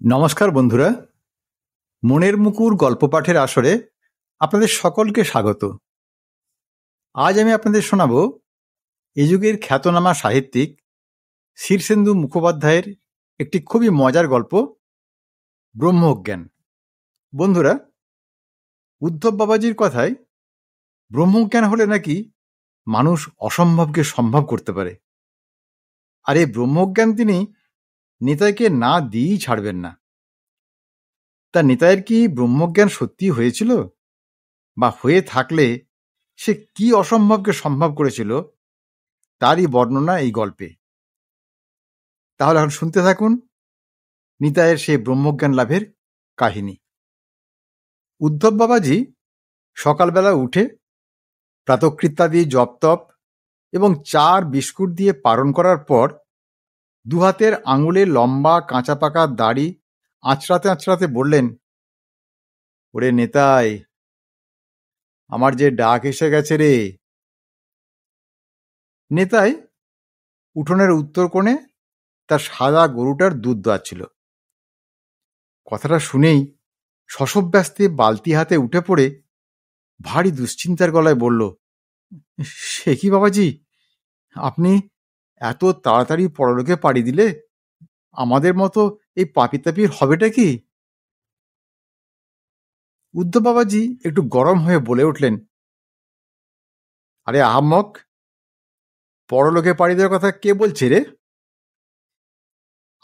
নমস্কার বন্ধুরা, মনের মুকুর গল্প পাঠের আসরে আপনাদের সকলকে স্বাগত। আজ আমি আপনাদের শোনাব এ যুগের খ্যাতনামা সাহিত্যিক শীর্ষেন্দু মুখোপাধ্যায়ের একটি খুবই মজার গল্প, ব্রহ্মজ্ঞান। বন্ধুরা, উদ্ধব বাবাজির কথায় ব্রহ্মজ্ঞান হলে নাকি মানুষ অসম্ভবকে সম্ভব করতে পারে। আর এই ব্রহ্মজ্ঞান তিনি নিতাইকে না দিয়েই ছাড়বেন না। তা নিতাইয়ের কি ব্রহ্মজ্ঞান সত্যি হয়েছিল, বা হয়ে থাকলে সে কি অসম্ভবকে সম্ভব করেছিল, তারই বর্ণনা এই গল্পে। তাহলে এখন শুনতে থাকুন নিতাইয়ের সেই ব্রহ্মজ্ঞান লাভের কাহিনী। উদ্ধব বাবাজি সকালবেলা উঠে প্রাতকৃত্যাদি জপ তপ এবং চার বিস্কুট দিয়ে পারণ করার পর দুহাতের আঙুলে লম্বা কাঁচা পাকা দাড়ি আঁচড়াতে আঁচড়াতে বললেন, ওরে নেতাই, আমার যে ডাক এসে গেছে রে। নেতাই উঠোনের উত্তর কোণে তার সাদা গরুটার দুধ দোয়াচ্ছিল। কথাটা শুনেই শশব্যস্তে বালতি হাতে উঠে পড়ে ভারী দুশ্চিন্তার গলায় বলল, সে কি বাবাজি, আপনি এত তাড়াতাড়ি পরলোকে পাড়ি দিলে? আমাদের মতো এই পাপিতাপির হবেটা কি? উদ্ধব বাবাজি একটু গরম হয়ে বলে উঠলেন, আরে আহাম্মক, পরলোকে পাড়ি দেওয়ার কথা কে বলছে রে?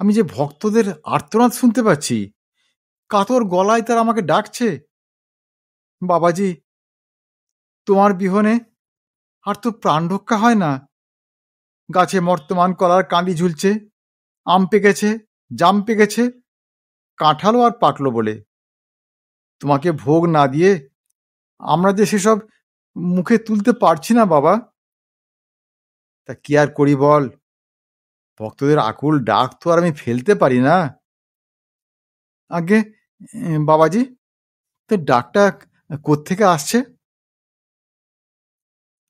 আমি যে ভক্তদের আর্তনাদ শুনতে পাচ্ছি, কাতর গলায় তারা আমাকে ডাকছে। বাবাজি, তোমার বিহনে আর তো প্রাণ রক্ষা হয় না। গাছে মর্তমান কলার কাঁদি ঝুলছে, আম পেকেছে, জাম পেকেছে, কাঁঠালও আর পাকলো বলে। তোমাকে ভোগ না দিয়ে আমরা যে সেসব মুখে তুলতে পারছি না বাবা। তা কি আর করি বল, ভক্তদের আকুল ডাক তো আর আমি ফেলতে পারি না। আগে বাবাজি, তো ডাকটা কোত্থেকে আসছে?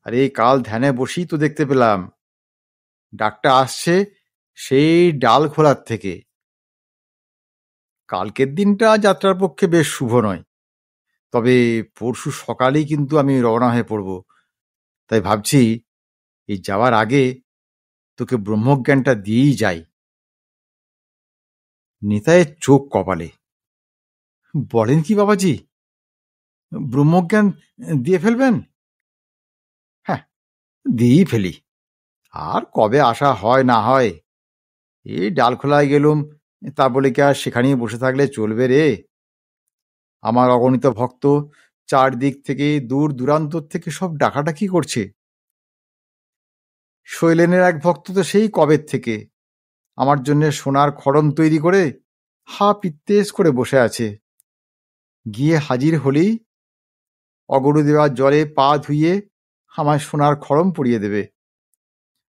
আরে কাল ধ্যানে বসেই তো দেখতে পেলাম, ডাকটা আসছে সেই ডাল খোলার থেকে। কালকের দিনটা যাত্রার পক্ষে বেশ শুভ নয়, তবে পরশু সকালেই কিন্তু আমি রওনা হয়ে পড়ব। তাই ভাবছি এই যাওয়ার আগে তোকে ব্রহ্মজ্ঞানটা দিয়েই যাই। নিতাইয়ের চোখ কপালে। বলেন কি বাবাজি, ব্রহ্মজ্ঞান দিয়ে ফেলবেন? হ্যাঁ, দিয়েই ফেলি। আর কবে আসা হয় না হয়। এই ডালখোলায় গেলুম, তা বলে কি আর সেখানেই বসে থাকলে চলবে রে? আমার অগণিত ভক্ত চারদিক থেকে, দূর দূরান্তর থেকে সব ডাকাডাকি করছে। শৈলেনের এক ভক্ত তো সেই কবের থেকে আমার জন্য সোনার খড়ম তৈরি করে হা পিত্তেস করে বসে আছে। গিয়ে হাজির হলেই অগরু দেওয়ার জলে পা ধুইয়ে আমায় সোনার খড়ম পরিয়ে দেবে।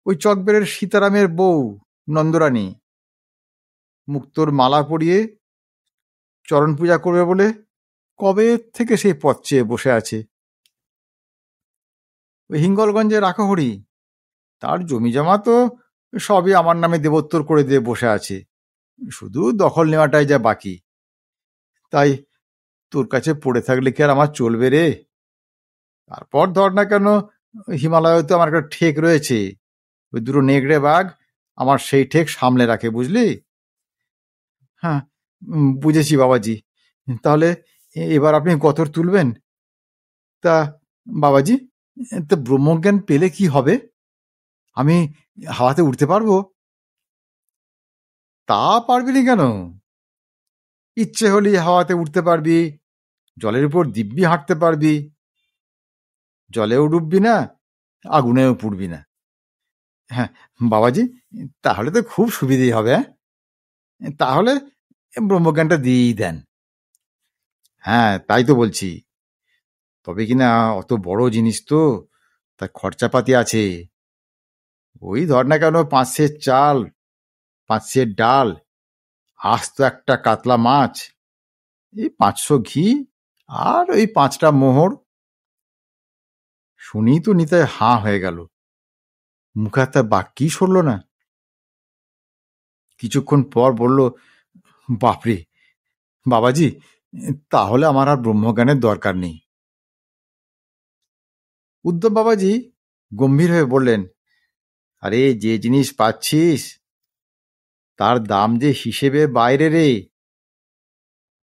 ওই চকবেড়ের সীতারামের বউ নন্দরানী মুক্তোর মালা পরিয়ে চরণ পূজা করবে বলে কবে থেকে সেই পথ চেয়ে বসে আছে। ওই হিঙ্গলগঞ্জের রাখাহরি, তার জমি জমা তো সবই আমার নামে দেবোত্তর করে দিয়ে বসে আছে, শুধু দখল নেওয়াটাই যা বাকি। তাই তোর কাছে পড়ে থাকলে কি আর আমার চলবে রে? তারপর ধর না কেন, হিমালয়ে তো আমার একটা ঠেক রয়েছে, ওই দুটো নেগড়ে বাঘ আমার সেই ঠেক সামলে রাখে, বুঝলি? হ্যাঁ, বুঝেছি বাবাজি। তাহলে এবার আপনি গতর তুলবেন? তা বাবাজি, তা ব্রহ্মজ্ঞান পেলে কি হবে? আমি হাওয়াতে উঠতে পারবো? তা পারবি না কেন? ইচ্ছে হলেই হাওয়াতে উঠতে পারবি, জলের উপর দিব্যি হাঁটতে পারবি, জলেও ডুববি না, আগুনেও পুড়বি না। হ্যাঁ বাবাজি, তাহলে তো খুব সুবিধেই হবে। তাহলে ব্রহ্মজ্ঞানটা দিয়েই দেন। হ্যাঁ, তাই তো বলছি। তবে কিনা অত বড় জিনিস তো, তার খরচাপাতি আছে। ওই ধর না কেন 5 সের চাল, 5 সের ডাল, আস্ত একটা কাতলা মাছ, এই 500 ঘি, আর ওই 5টা মোহর। শুনি তো নিতাই হাঁ হয়ে গেল, মুখে তার বাক্যই সরল না। কিছুক্ষণ পর বলল, বাপরে বাবাজি, তাহলে আমার আর ব্রহ্মজ্ঞানের দরকার নেই। উদ্ধব বাবাজি গম্ভীর হয়ে বললেন, আরে যে জিনিস পাচ্ছিস তার দাম যে হিসেবে বাইরে রে।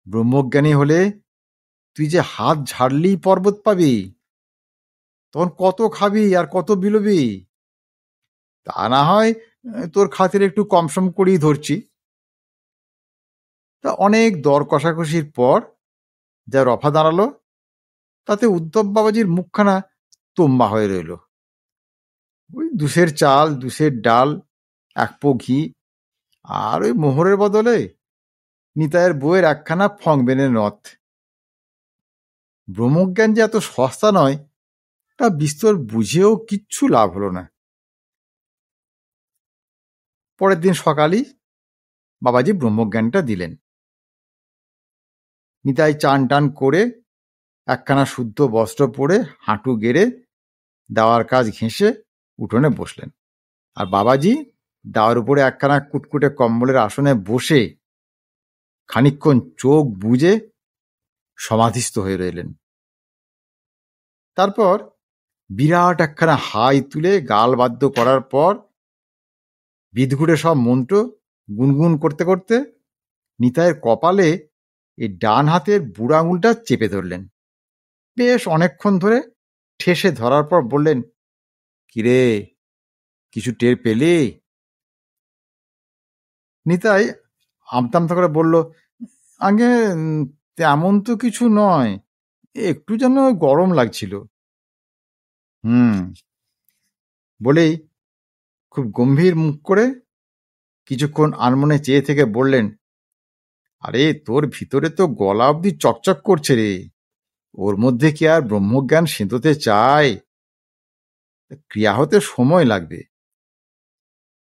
ব্রহ্মজ্ঞানী হলে তুই যে হাত ঝাড়লেই পর্বত পাবি, তখন কত খাবি আর কত বিলবি। তা না হয় তোর খাতিরে একটু কমসম করেই ধরছি। তা অনেক দর কষাকষির পর যা রফা দাঁড়ালো, তাতে উদ্ধব বাবাজির মুখখানা তোম্বা হয়ে রইল। ওই দুশের চাল, দুশের ডাল, এক পো ঘি, আর ওই মোহরের বদলে নিতাইয়ের বউয়ের একখানা ফংবেনের নথ। ব্রহ্মজ্ঞান যে এত সস্তা নয় তা বিস্তর বুঝেও কিচ্ছু লাভ হলো না। পরের দিন সকালেই বাবাজি ব্রহ্মজ্ঞানটা দিলেন। নিতাই চান টান করে একখানা শুদ্ধ বস্ত্র পরে হাঁটু গেড়ে দাওয়ার কাজ ঘেঁষে উঠোনে বসলেন। আর বাবাজি দাওয়ার উপরে একখানা কুটকুটে কম্বলের আসনে বসে খানিকক্ষণ চোখ বুজে সমাধিস্থ হয়ে রইলেন। তারপর বিরাট একখানা হাই তুলে গাল বাদ্য করার পর বিদঘুটে সব মন্ত্র গুনগুন করতে করতে নিতাইয়ের কপালে এই ডান হাতের বুড়ো আঙুলটা চেপে ধরলেন। বেশ অনেকক্ষণ ধরে ঠেসে ধরার পর বললেন, কিরে, কিছু টের পেলি? নিতাই আমতা আমতা করে বলল, আগে তেমন তো কিছু নয়, একটু যেন গরম লাগছিল। বলেই খুব গম্ভীর মুখ করে কিছুক্ষণ আনমনে চেয়ে থেকে বললেন, আরে তোর ভিতরে তো গলা অবধি চকচক করছে রে, ওর মধ্যে কি আর ব্রহ্মজ্ঞান সেঁধোতে চায়? ক্রিয়া হতে সময় লাগবে।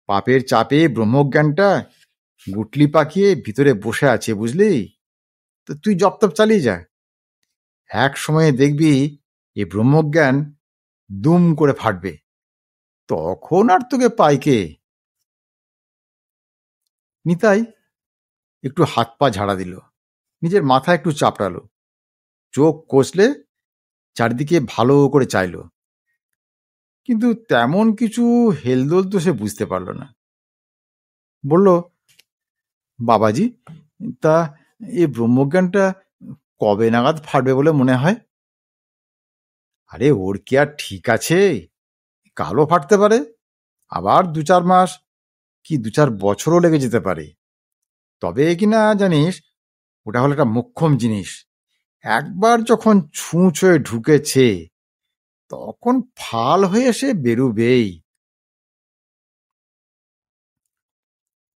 পাপের চাপে ব্রহ্মজ্ঞানটা গুটলি পাকিয়ে ভিতরে বসে আছে, বুঝলি? তো তুই জপ তপ চালিয়ে যা, এক সময়ে দেখবি এই ব্রহ্মজ্ঞান দুম করে ফাটবে, তখন আর তোকে পাই কে? নিতাই একটু হাত পা ঝাড়া দিল, নিজের মাথা একটু চাপড়ালো, চোখ কষলে চারিদিকে ভালো করে চাইল, কিন্তু তেমন কিছু হেলদোল তো সে বুঝতে পারল না। বলল, বাবাজি, তা এই ব্রহ্মজ্ঞানটা কবে নাগাদ ফাটবে বলে মনে হয়? আরে ওর কি আর ঠিক আছে? কালও ফাটতে পারে, আবার 2-4 মাস কি 2-4 বছরও লেগে যেতে পারে। তবে কিনা জানিস, ওটা হলো একটা মোক্ষম জিনিস, একবার যখন ছুঁচ হয়ে ঢুকেছে তখন ফাল হয়ে সে বেরুবেই।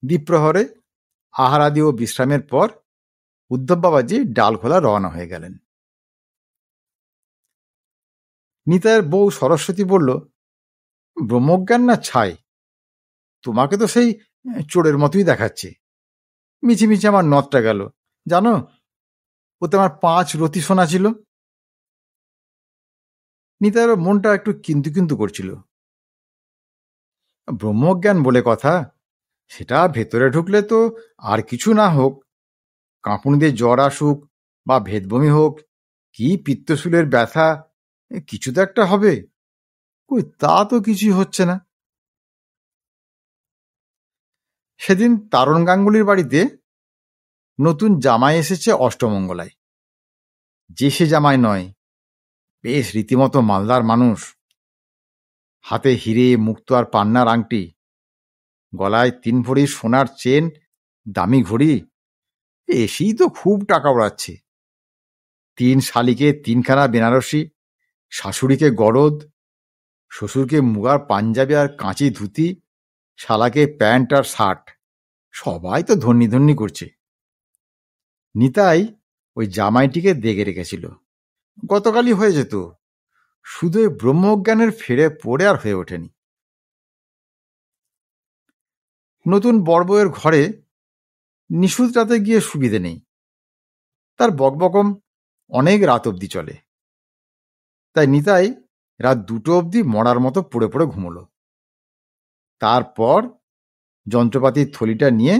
দ্বিপ্রহরে আহারাদি ও বিশ্রামের পর উদ্ধব বাবাজি ডালখোলা রওনা হয়ে গেলেন। নিতাইয়ের বউ সরস্বতী বলল, ব্রহ্মজ্ঞান না ছাই, তোমাকে তো সেই চোরের মতোই দেখাচ্ছে। মিছিমিছি আমার নথটা গেল, জানো, ওতে আমার 5 রতি সোনা ছিল। নিতাইয়ের মনটা একটু কিন্তু কিন্তু করছিল। ব্রহ্মজ্ঞান বলে কথা, সেটা ভেতরে ঢুকলে তো আর কিছু না হোক, কাঁপুনিতে জ্বর আসুক বা ভেদবমি হোক, কি পিত্তশূলের ব্যথা, কিছু তো একটা হবে। কই, তা তো কিছুই হচ্ছে না। সেদিন তারণ গাঙ্গুলির বাড়িতে নতুন জামাই এসেছে অষ্টমঙ্গলায়। যে সে জামাই নয়, বেশ রীতিমতো মালদার মানুষ। হাতে হিরে মুক্তো আর পান্নার আংটি, গলায় 3 ভরি সোনার চেন, দামি ঘড়ি, এসেই তো খুব টাকা ওড়াচ্ছে। 3 শালিকে 3খানা বেনারসি, শাশুড়িকে গরদ, শ্বশুরকে মুগার পাঞ্জাবি আর কাঁচি ধুতি, শালাকে প্যান্ট আর শার্ট, সবাই তো ধন্যি ধন্যি করছে। নিতাই ওই জামাইটিকে দেখে রেখেছিল, গতকালই হয়ে যেত, শুধু ব্রহ্মজ্ঞানের ফেরে পড়ে আর হয়ে ওঠেনি। নতুন বড়বউয়ের ঘরে নিশুত রাতে গিয়ে সুবিধে নেই, তার বকবকম অনেক রাত অবধি চলে। তাই নিতাই রাত 2টো অবধি মরার মতো পড়ে পড়ে ঘুমোলো। তারপর যন্ত্রপাতির থলিটা নিয়ে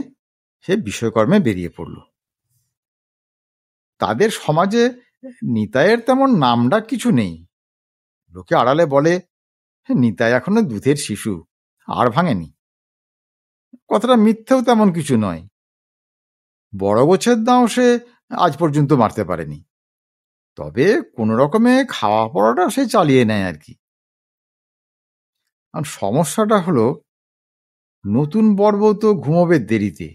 সে বিষয়কর্মে বেরিয়ে পড়ল। তাদের সমাজে নিতাইয়ের তেমন নামডাক কিছু নেই। লোকে আড়ালে বলে, নিতাই এখনো দুধের শিশু, আর ভাঙেনি। কথাটা মিথ্যেও তেমন কিছু নয়। বড় গোছের দাও সে আজ পর্যন্ত মারতে পারেনি, তবে কোনো রকমে খাওয়া পড়াটা সে চালিয়ে নেয় আর কি। আর সমস্যাটা হলো, নতুন বর্বও তো ঘুমোবে দেরিতে,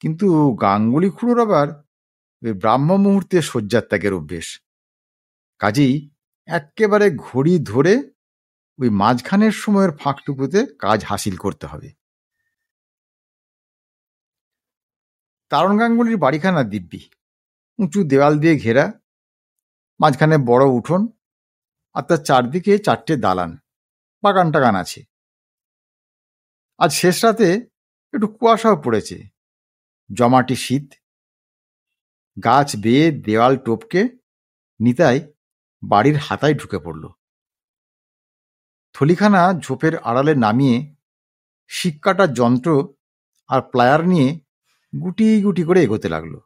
কিন্তু গাঙ্গুলি খুড়োর আবার ওই ব্রাহ্ম মুহূর্তে শয্যাত্যাগের অভ্যেস। কাজেই একেবারে ঘড়ি ধরে ওই মাঝখানের সময়ের ফাঁকটুকুতে কাজ হাসিল করতে হবে। তারণ গাঙ্গুলির বাড়িখানা দিব্যি, উঁচু দেওয়াল দিয়ে ঘেরা, মাঝখানে বড় উঠোন, আর তার চারদিকে 4টে দালান, বাগান টাগান আছে। আজ শেষ রাতে একটু কুয়াশাও পড়েছে, জমাটি শীত। গাছ বেয়ে দেওয়াল টপকে নিতাই বাড়ির হাতায় ঢুকে পড়ল। থলিখানা ঝোপের আড়ালে নামিয়ে শিক কাটার যন্ত্র আর প্লায়ার নিয়ে গুটি গুটি করে এগোতে লাগলো।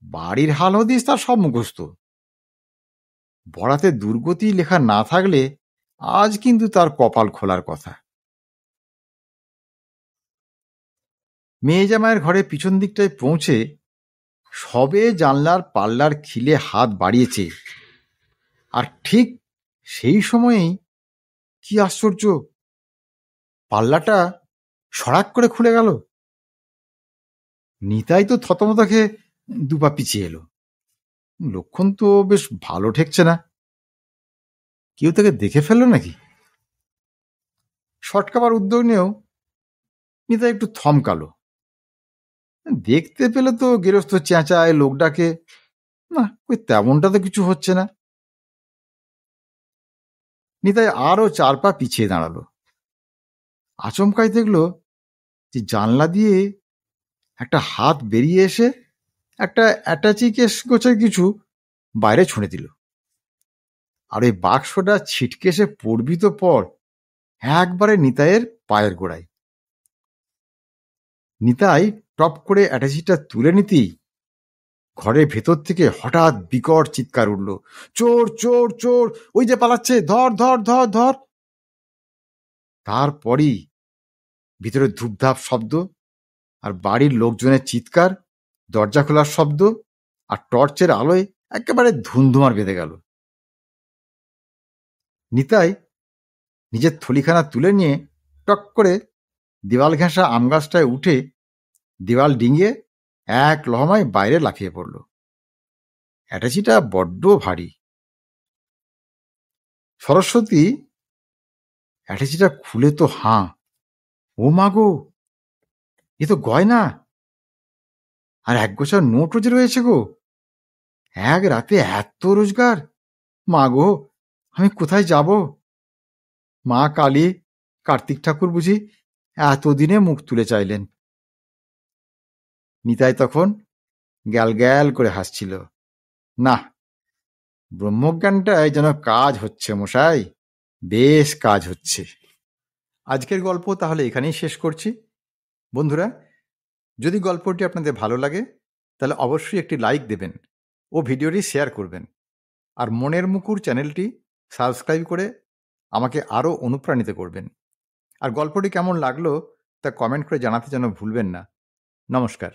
বাড়ির হাল হদিস তার সব মুখস্থ। বড়াতে দুর্গতি লেখা না থাকলে আজ কিন্তু তার কপাল খোলার কথা। মেয়ে জামাইয়ের ঘরে পিছন দিকটায় পৌঁছে সবে জানলার পাল্লার খিলে হাত বাড়িয়েছে, আর ঠিক সেই সময়েই কি আশ্চর্য, পাল্লাটা সড়াক করে খুলে গেল। নিতাই তো থতমত খেয়ে দুপা পিছিয়ে এলো। লক্ষণ তো বেশ ভালো ঠেকছে না। কেউ তাকে দেখে ফেললো নাকি? সটকাবার উদ্যোগ নিয়েও নিতাই একটু থমকালো। দেখতে পেলে তো গেরস্থ চেঁচায়, লোক ডাকে, না ওই তেমনটা তো কিছু হচ্ছে না। নিতাই আরো 4 পা পিছিয়ে দাঁড়ালো। আচমকাই দেখলো যে জানলা দিয়ে একটা হাত বেরিয়ে এসে একটা অ্যাটাচি কেস গোছের কিছু বাইরে ছুঁড়ে দিল। আর ওই বাক্সটা ছিটকে এসে পড়বি তো পর একবারে নিতাইয়ের পায়ের গোড়ায়। নিতাই টপ করে অ্যাটাচিটা তুলে নিতেই ঘরের ভেতর থেকে হঠাৎ বিকট চিৎকার উঠল, চোর চোর চোর, ওই যে পালাচ্ছে, ধর ধর ধর ধর। তারপরই ভিতরে ধূপধাপ শব্দ, আর বাড়ির লোকজনের চিৎকার, দরজা খোলার শব্দ, আর টর্চের আলোয় একেবারে ধুমধুমার বেঁধে গেল। নিতাই নিজের থলিখানা তুলে নিয়ে টক করে দেওয়াল ঘেঁষা আম গাছটায় উঠে দেওয়াল ডিঙিয়ে এক লহমায় বাইরে লাফিয়ে পড়ল। অ্যাটাচিটা বড্ড ভারী। সরস্বতী অ্যাটাচিটা খুলে তো হাঁ, ও মাগো, এ তো গয়না, আর 1 গোছা নোট রোজে রয়েছে গো। এক রাতে এত রোজগার, মাগো আমি কোথায় যাব? মা কালী, কার্তিক ঠাকুর বুঝি এতদিনে মুখ তুলে চাইলেন। নিতাই তখন গ্যাল গ্যাল করে হাসছিল। না, ব্রহ্মজ্ঞানটায় যেন কাজ হচ্ছে মশাই, বেশ কাজ হচ্ছে। আজকের গল্প তাহলে এখানেই শেষ করছি। বন্ধুরা, যদি গল্পটি আপনাদের ভালো লাগে তাহলে অবশ্যই একটি লাইক দেবেন ও ভিডিওটি শেয়ার করবেন। আর মনের মুকুর চ্যানেলটি সাবস্ক্রাইব করে আমাকে আরও অনুপ্রাণিত করবেন। আর গল্পটি কেমন লাগলো তা কমেন্ট করে জানাতে যেন ভুলবেন না। নমস্কার।